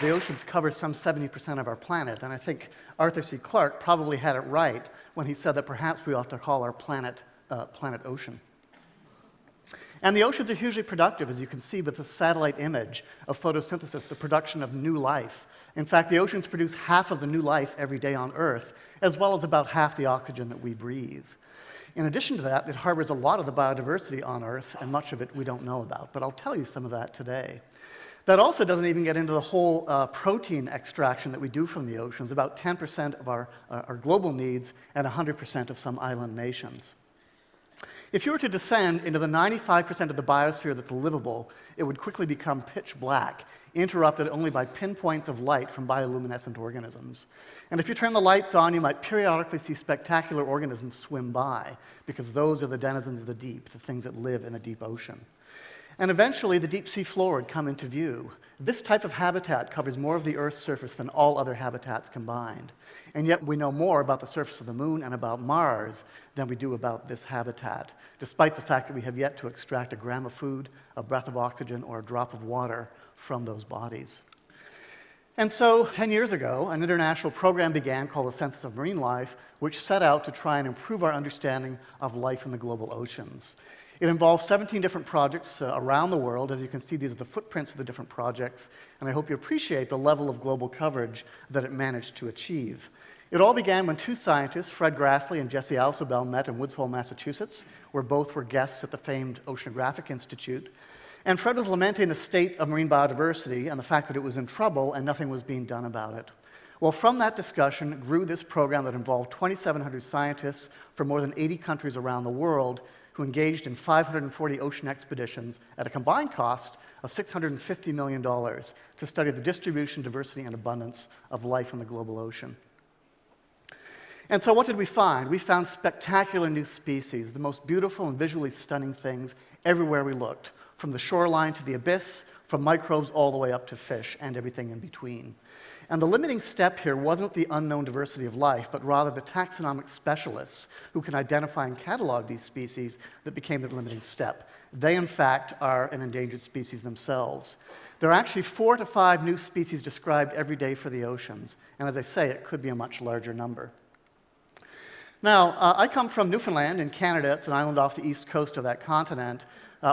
The oceans cover some 70% of our planet, and I think Arthur C. Clarke probably had it right when he said that perhaps we ought to call our planet planet ocean. And the oceans are hugely productive, as you can see with the satellite image of photosynthesis, the production of new life. In fact, the oceans produce half of the new life every day on Earth, as well as about half the oxygen that we breathe. In addition to that, it harbors a lot of the biodiversity on Earth, and much of it we don't know about, but I'll tell you some of that today. That also doesn't even get into the whole protein extraction that we do from the oceans, about 10% of our global needs and 100% of some island nations. If you were to descend into the 95% of the biosphere that's livable, it would quickly become pitch black, interrupted only by pinpoints of light from bioluminescent organisms. And if you turn the lights on, you might periodically see spectacular organisms swim by, because those are the denizens of the deep, the things that live in the deep ocean. And eventually, the deep sea floor would come into view. This type of habitat covers more of the Earth's surface than all other habitats combined. And yet we know more about the surface of the Moon and about Mars than we do about this habitat, despite the fact that we have yet to extract a gram of food, a breath of oxygen, or a drop of water from those bodies. And so, 10 years ago, an international program began called the Census of Marine Life, which set out to try and improve our understanding of life in the global oceans. It involves 17 different projects around the world. As you can see, these are the footprints of the different projects, and I hope you appreciate the level of global coverage that it managed to achieve. It all began when two scientists, Fred Grassley and Jesse Alsobel, met in Woods Hole, Massachusetts, where both were guests at the famed Oceanographic Institute. And Fred was lamenting the state of marine biodiversity and the fact that it was in trouble and nothing was being done about it. Well, from that discussion grew this program that involved 2,700 scientists from more than 80 countries around the world who engaged in 540 ocean expeditions at a combined cost of $650 million to study the distribution, diversity, and abundance of life in the global ocean. And so what did we find? We found spectacular new species, the most beautiful and visually stunning things everywhere we looked, from the shoreline to the abyss, from microbes all the way up to fish and everything in between. And the limiting step here wasn't the unknown diversity of life, but rather the taxonomic specialists who can identify and catalog these species that became the limiting step. They, in fact, are an endangered species themselves. There are actually 4 to 5 new species described every day for the oceans, and as I say, it could be a much larger number. Now, I come from Newfoundland in Canada. It's an island off the east coast of that continent,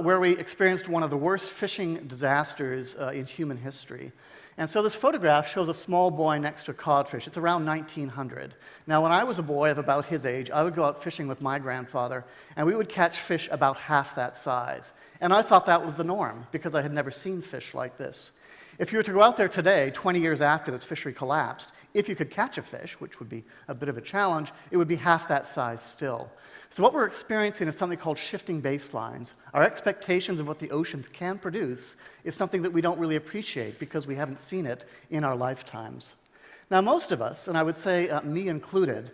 where we experienced one of the worst fishing disasters in human history. And so this photograph shows a small boy next to a codfish. It's around 1900. Now, when I was a boy of about his age, I would go out fishing with my grandfather, and we would catch fish about half that size. And I thought that was the norm, because I had never seen fish like this. If you were to go out there today, 20 years after this fishery collapsed, if you could catch a fish, which would be a bit of a challenge, it would be half that size still. So what we're experiencing is something called shifting baselines. Our expectations of what the oceans can produce is something that we don't really appreciate because we haven't seen it in our lifetimes. Now, most of us, and I would say me included,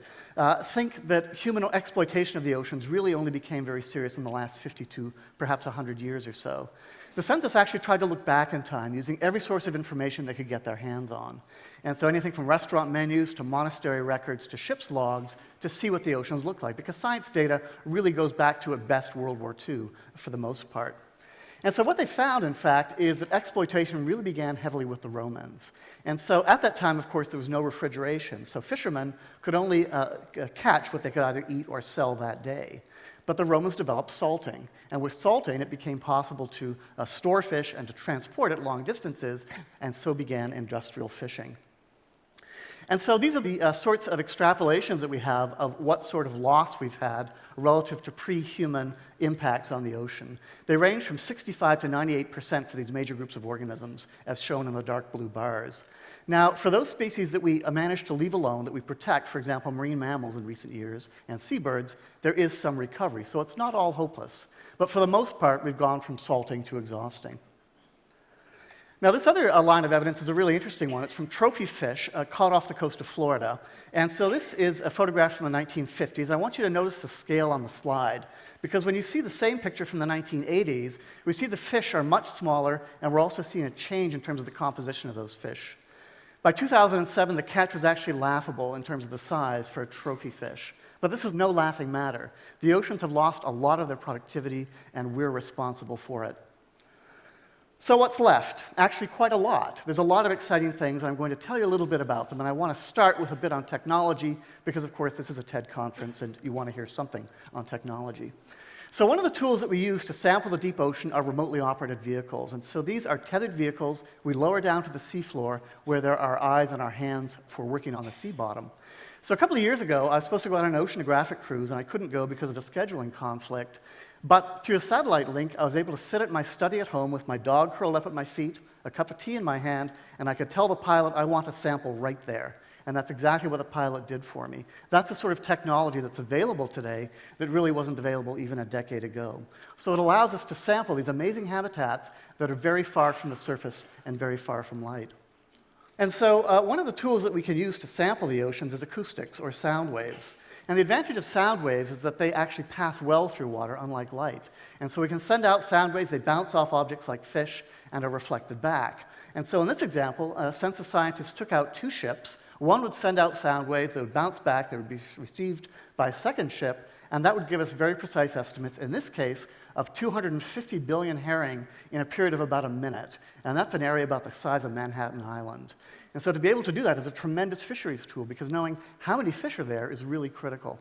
think that human exploitation of the oceans really only became very serious in the last 50 to perhaps 100 years or so. The census actually tried to look back in time using every source of information they could get their hands on. And so anything from restaurant menus to monastery records to ship's logs to see what the oceans look like, because science data really goes back to, at best, World War II for the most part. And so what they found, in fact, is that exploitation really began heavily with the Romans. And so at that time, of course, there was no refrigeration, so fishermen could only catch what they could either eat or sell that day. But the Romans developed salting, and with salting, it became possible to store fish and to transport it long distances, and so began industrial fishing. And so these are the sorts of extrapolations that we have of what sort of loss we've had relative to pre-human impacts on the ocean. They range from 65 to 98% for these major groups of organisms, as shown in the dark blue bars. Now, for those species that we manage to leave alone, that we protect, for example, marine mammals in recent years, and seabirds, there is some recovery. So it's not all hopeless. But for the most part, we've gone from salting to exhausting. Now, this other line of evidence is a really interesting one. It's from trophy fish caught off the coast of Florida. And so this is a photograph from the 1950s. I want you to notice the scale on the slide, because when you see the same picture from the 1980s, we see the fish are much smaller, and we're also seeing a change in terms of the composition of those fish. By 2007, the catch was actually laughable in terms of the size for a trophy fish. But this is no laughing matter. The oceans have lost a lot of their productivity, and we're responsible for it. So what's left? Actually, quite a lot. There's a lot of exciting things, and I'm going to tell you a little bit about them. And I want to start with a bit on technology, because, of course, this is a TED conference, and you want to hear something on technology. So one of the tools that we use to sample the deep ocean are remotely operated vehicles. And so these are tethered vehicles we lower down to the seafloor, where there are eyes and our hands for working on the sea bottom. So a couple of years ago, I was supposed to go on an oceanographic cruise, and I couldn't go because of a scheduling conflict. But through a satellite link, I was able to sit at my study at home with my dog curled up at my feet, a cup of tea in my hand, and I could tell the pilot I want a sample right there. And that's exactly what the pilot did for me. That's the sort of technology that's available today that really wasn't available even a decade ago. So it allows us to sample these amazing habitats that are very far from the surface and very far from light. And so one of the tools that we can use to sample the oceans is acoustics, or sound waves. And the advantage of sound waves is that they actually pass well through water, unlike light. And so we can send out sound waves, they bounce off objects like fish and are reflected back. And so in this example, census scientists took out 2 ships. One would send out sound waves, they would bounce back, they would be received by a second ship, and that would give us very precise estimates, in this case, of 250 billion herring in a period of about a minute. And that's an area about the size of Manhattan Island. And so to be able to do that is a tremendous fisheries tool, because knowing how many fish are there is really critical.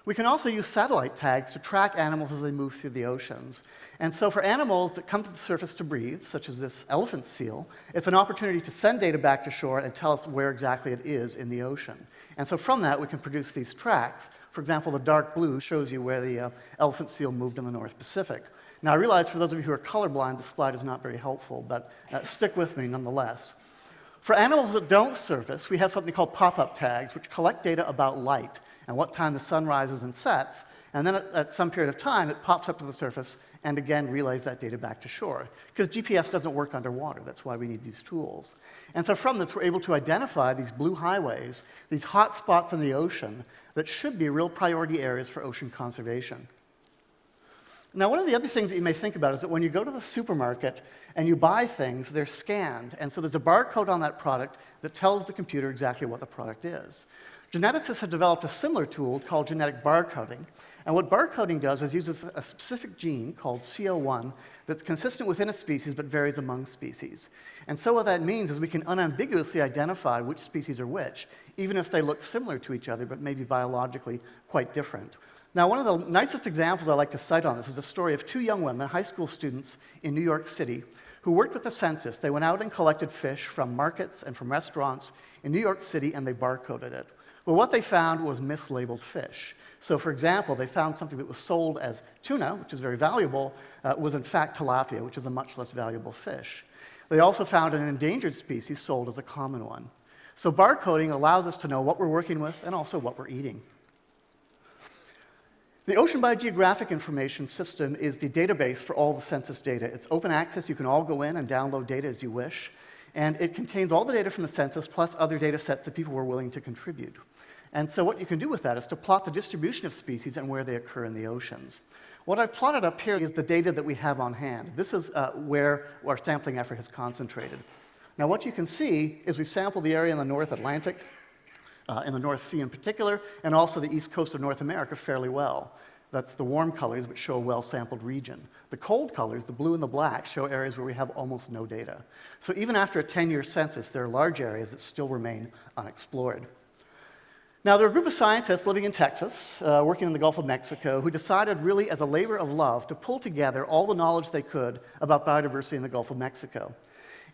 We can also use satellite tags to track animals as they move through the oceans. And so for animals that come to the surface to breathe, such as this elephant seal, it's an opportunity to send data back to shore and tell us where exactly it is in the ocean. And so from that, we can produce these tracks. For example, the dark blue shows you where the elephant seal moved in the North Pacific. Now, I realize for those of you who are colorblind, this slide is not very helpful, but stick with me nonetheless. For animals that don't surface, we have something called pop-up tags, which collect data about light and what time the sun rises and sets, and then at some period of time, it pops up to the surface and again relays that data back to shore. Because GPS doesn't work underwater, that's why we need these tools. And so from this, we're able to identify these blue highways, these hot spots in the ocean that should be real priority areas for ocean conservation. Now, one of the other things that you may think about is that when you go to the supermarket and you buy things, they're scanned. And so there's a barcode on that product that tells the computer exactly what the product is. Geneticists have developed a similar tool called genetic barcoding. And what barcoding does is uses a specific gene called CO1 that's consistent within a species but varies among species. And so what that means is we can unambiguously identify which species are which, even if they look similar to each other but maybe biologically quite different. Now, one of the nicest examples I like to cite on this is a story of 2 young women, high school students in New York City, who worked with the census. They went out and collected fish from markets and from restaurants in New York City, and they barcoded it. Well, what they found was mislabeled fish. So, for example, they found something that was sold as tuna, which is very valuable, was in fact tilapia, which is a much less valuable fish. They also found an endangered species sold as a common one. So barcoding allows us to know what we're working with and also what we're eating. The Ocean Biogeographic Information System is the database for all the census data. It's open access. You can all go in and download data as you wish. And it contains all the data from the census plus other data sets that people were willing to contribute. And so what you can do with that is to plot the distribution of species and where they occur in the oceans. What I've plotted up here is the data that we have on hand. This is where our sampling effort has concentrated. Now, what you can see is we've sampled the area in the North Atlantic, in the North Sea in particular, and also the east coast of North America fairly well. That's the warm colors, which show a well-sampled region. The cold colors, the blue and the black, show areas where we have almost no data. So even after a 10-year census, there are large areas that still remain unexplored. Now, there are a group of scientists living in Texas, working in the Gulf of Mexico, who decided really as a labor of love to pull together all the knowledge they could about biodiversity in the Gulf of Mexico.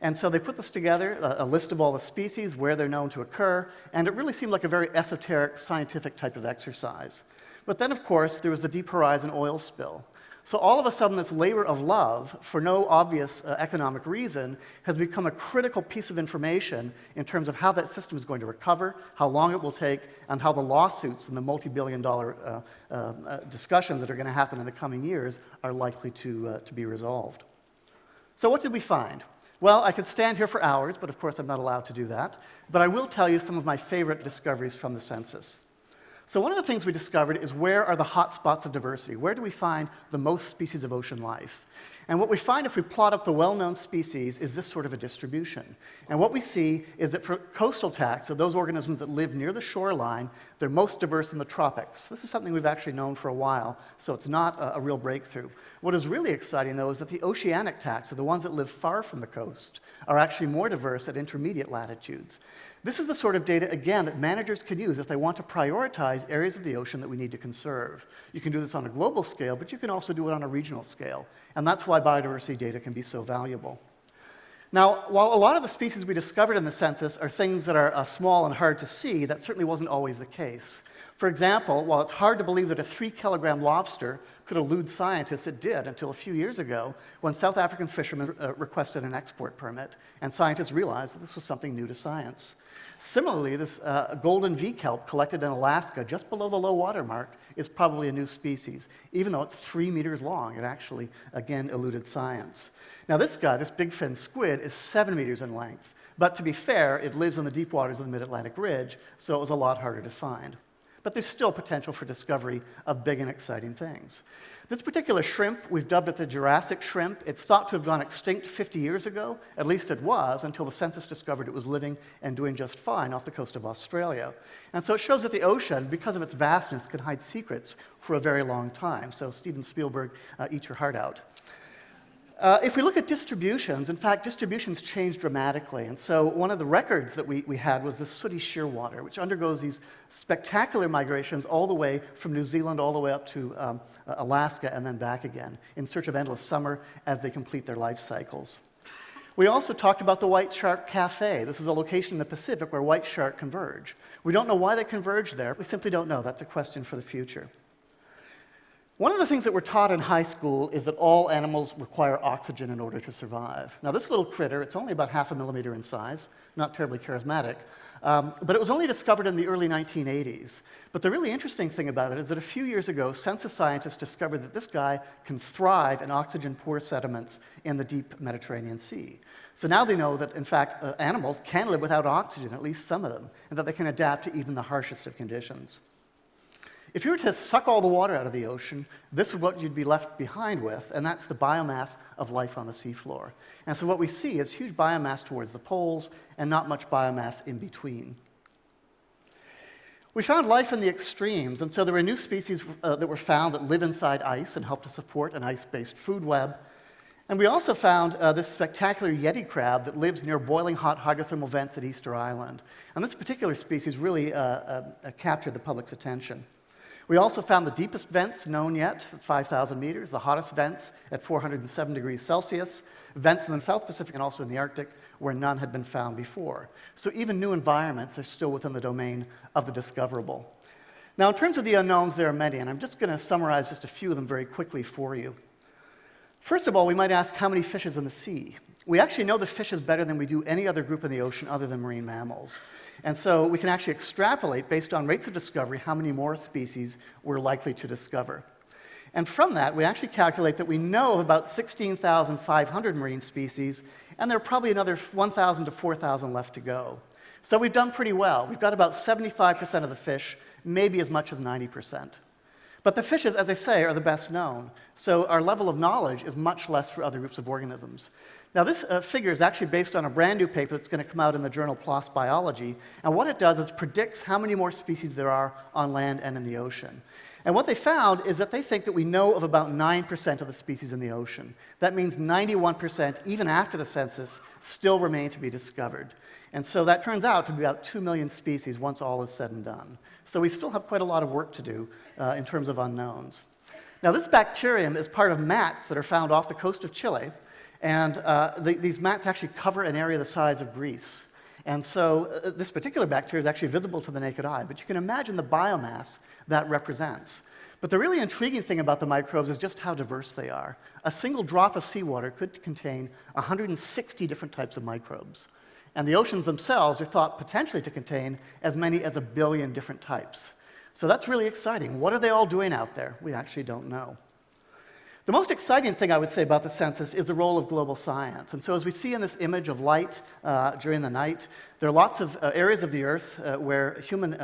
And so they put this together, a list of all the species, where they're known to occur, and it really seemed like a very esoteric, scientific type of exercise. But then, of course, there was the Deep Horizon oil spill. So all of a sudden, this labor of love, for no obvious economic reason, has become a critical piece of information in terms of how that system is going to recover, how long it will take, and how the lawsuits and the multi-billion-dollar discussions that are going to happen in the coming years are likely to be resolved. So what did we find? Well, I could stand here for hours, but of course I'm not allowed to do that. But I will tell you some of my favorite discoveries from the census. So one of the things we discovered is where are the hot spots of diversity? Where do we find the most species of ocean life? And what we find if we plot up the well-known species is this sort of a distribution. And what we see is that for coastal taxa, so those organisms that live near the shoreline, they're most diverse in the tropics. This is something we've actually known for a while, so it's not a real breakthrough. What is really exciting, though, is that the oceanic taxa, the ones that live far from the coast, are actually more diverse at intermediate latitudes. This is the sort of data, again, that managers can use if they want to prioritize areas of the ocean that we need to conserve. You can do this on a global scale, but you can also do it on a regional scale. And that's why biodiversity data can be so valuable. Now, while a lot of the species we discovered in the census are things that are small and hard to see, that certainly wasn't always the case. For example, while it's hard to believe that a 3-kilogram lobster could elude scientists, it did until a few years ago when South African fishermen requested an export permit, and scientists realized that this was something new to science. Similarly, this golden V kelp collected in Alaska just below the low water mark is probably a new species. Even though it's 3 meters long, it actually, again, eluded science. Now this guy, this big fin squid, is 7 meters in length. But to be fair, it lives in the deep waters of the Mid-Atlantic Ridge, so it was a lot harder to find. But there's still potential for discovery of big and exciting things. This particular shrimp, we've dubbed it the Jurassic shrimp. It's thought to have gone extinct 50 years ago. At least it was, until the census discovered it was living and doing just fine off the coast of Australia. And so it shows that the ocean, because of its vastness, can hide secrets for a very long time. So Steven Spielberg, eat your heart out. If we look at distributions, in fact, distributions change dramatically. And so one of the records that we had was the sooty shearwater, which undergoes these spectacular migrations all the way from New Zealand all the way up to Alaska and then back again in search of endless summer as they complete their life cycles. We also talked about the white shark cafe. This is a location in the Pacific where white shark converge. We don't know why they converge there. We simply don't know. That's a question for the future. One of the things that we're taught in high school is that all animals require oxygen in order to survive. Now, this little critter, it's only about 0.5 millimeter in size, not terribly charismatic, but it was only discovered in the early 1980s. But the really interesting thing about it is that a few years ago, census scientists discovered that this guy can thrive in oxygen-poor sediments in the deep Mediterranean Sea. So now they know that, in fact, animals can live without oxygen, at least some of them, and that they can adapt to even the harshest of conditions. If you were to suck all the water out of the ocean, this is what you'd be left behind with, and that's the biomass of life on the seafloor. And so what we see is huge biomass towards the poles and not much biomass in between. We found life in the extremes, and so there were new species that were found that live inside ice and help to support an ice-based food web. And we also found this spectacular yeti crab that lives near boiling hot hydrothermal vents at Easter Island. And this particular species really captured the public's attention. We also found the deepest vents known yet, at 5,000 meters, the hottest vents at 407 degrees Celsius, vents in the South Pacific and also in the Arctic where none had been found before. So even new environments are still within the domain of the discoverable. Now, in terms of the unknowns, there are many, and I'm just going to summarize just a few of them very quickly for you. First of all, we might ask how many fishes in the sea. We actually know the fishes better than we do any other group in the ocean other than marine mammals. And so we can actually extrapolate, based on rates of discovery, how many more species we're likely to discover. And from that, we actually calculate that we know of about 16,500 marine species, and there are probably another 1,000 to 4,000 left to go. So we've done pretty well. We've got about 75% of the fish, maybe as much as 90%. But the fishes, as I say, are the best known. So our level of knowledge is much less for other groups of organisms. Now, this figure is actually based on a brand new paper that's going to come out in the journal PLOS Biology. And what it does is predicts how many more species there are on land and in the ocean. And what they found is that they think that we know of about 9% of the species in the ocean. That means 91%, even after the census, still remain to be discovered. And so that turns out to be about 2 million species once all is said and done. So we still have quite a lot of work to do in terms of unknowns. Now, this bacterium is part of mats that are found off the coast of Chile. And these mats actually cover an area the size of Greece. And so this particular bacteria is actually visible to the naked eye, but you can imagine the biomass that represents. But the really intriguing thing about the microbes is just how diverse they are. A single drop of seawater could contain 160 different types of microbes. And the oceans themselves are thought potentially to contain as many as 1 billion different types. So that's really exciting. What are they all doing out there? We actually don't know. The most exciting thing I would say about the census is the role of global science. And so as we see in this image of light during the night, there are lots of areas of the Earth where human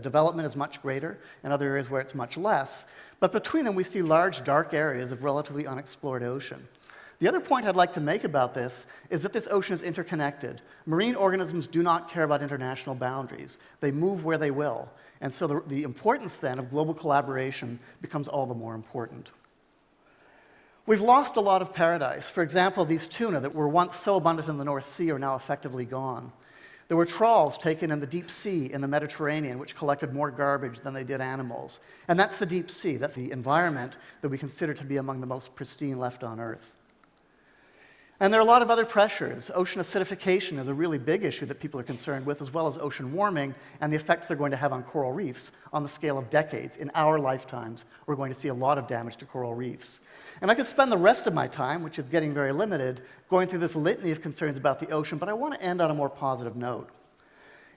development is much greater and other areas where it's much less. But between them, we see large, dark areas of relatively unexplored ocean. The other point I'd like to make about this is that this ocean is interconnected. Marine organisms do not care about international boundaries. They move where they will. And so the importance then of global collaboration becomes all the more important. We've lost a lot of paradise. For example, these tuna that were once so abundant in the North Sea are now effectively gone. There were trawls taken in the deep sea in the Mediterranean which collected more garbage than they did animals. And that's the deep sea. That's the environment that we consider to be among the most pristine left on Earth. And there are a lot of other pressures. Ocean acidification is a really big issue that people are concerned with, as well as ocean warming and the effects they're going to have on coral reefs on the scale of decades. In our lifetimes, we're going to see a lot of damage to coral reefs. And I could spend the rest of my time, which is getting very limited, going through this litany of concerns about the ocean, but I want to end on a more positive note.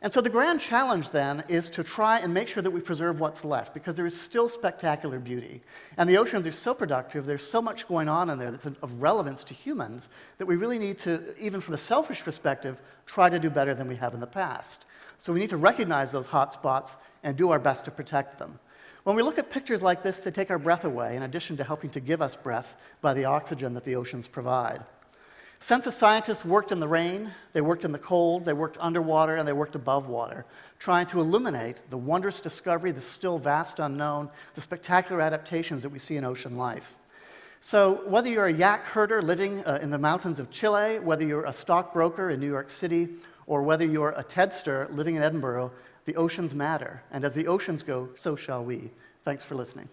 And so the grand challenge then is to try and make sure that we preserve what's left, because there is still spectacular beauty. And the oceans are so productive, there's so much going on in there that's of relevance to humans that we really need to, even from a selfish perspective, try to do better than we have in the past. So we need to recognize those hot spots and do our best to protect them. When we look at pictures like this, they take our breath away, in addition to helping to give us breath by the oxygen that the oceans provide. Census scientists worked in the rain, they worked in the cold, they worked underwater, and they worked above water, trying to illuminate the wondrous discovery, the still vast unknown, the spectacular adaptations that we see in ocean life. So whether you're a yak herder living in the mountains of Chile, whether you're a stockbroker in New York City, or whether you're a Tedster living in Edinburgh, the oceans matter. And as the oceans go, so shall we. Thanks for listening.